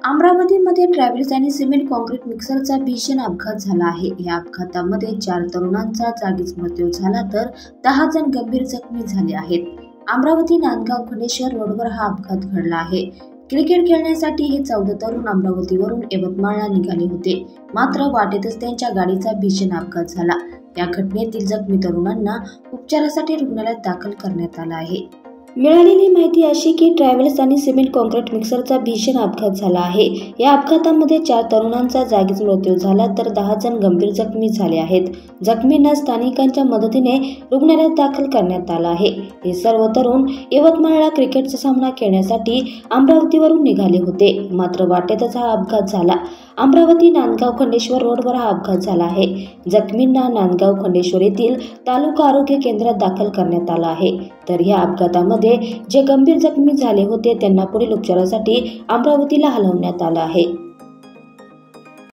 अमरावतीमध्ये ट्रॅव्हल्स आणि cement concrete मिक्सरचा भीषण अपघात झाला आहे। या अपघातामध्ये 4 तरुणांचा जागीच मृत्यू झाला तर 10 जण गंभीर जखमी झाले आहेत। अमरावती नांदगाव खंडेश्वर रोडवर हा अपघात घडला आहे। क्रिकेट खेळण्यासाठी हे 14 तरुण अमरावतीवरून यवतमाळला निघाले होते, मात्र वाटेतच त्यांच्या गाडीचा भीषण अपघात झाला। या घटनेतील जखमी तरुणांना उपचारासाठी रुग्णालयात दाखल करण्यात आलं आहे। मिळालेली माहिती अशी की ट्रॅव्हल्स आणि सिमेंट कॉन्क्रीट मिक्सरचा भीषण अपघात झाला आहे। या अपघातामध्ये 4 तरुणांचा जागीच मृत्यू झाला तर 10 जण गंभीर जखमी झाले आहेत। जखमींना स्थानिकांच्या मदतीने रुग्णालयात दाखल करण्यात आलं आहे। हे सर्व तरुण यवतमाळला क्रिकेटचा सामना खेळण्यासाठी अमरावतीवरून निघाले होते, मात्र वाटेतच हा अपघात झाला। अमरावती नांदगाव खंडेश्वर रोडवर हा अपघात झाला आहे। जखमींना नांदगाव खंडेश्वर येथील तालुका आरोग्य केंद्रात दाखल करण्यात आलं आहे। तर या अपघातामध्ये जे गंभीर जखमी झाले होते त्यांना पुढील उपचारासाठी अमरावतीला हलवण्यात आलं आहे।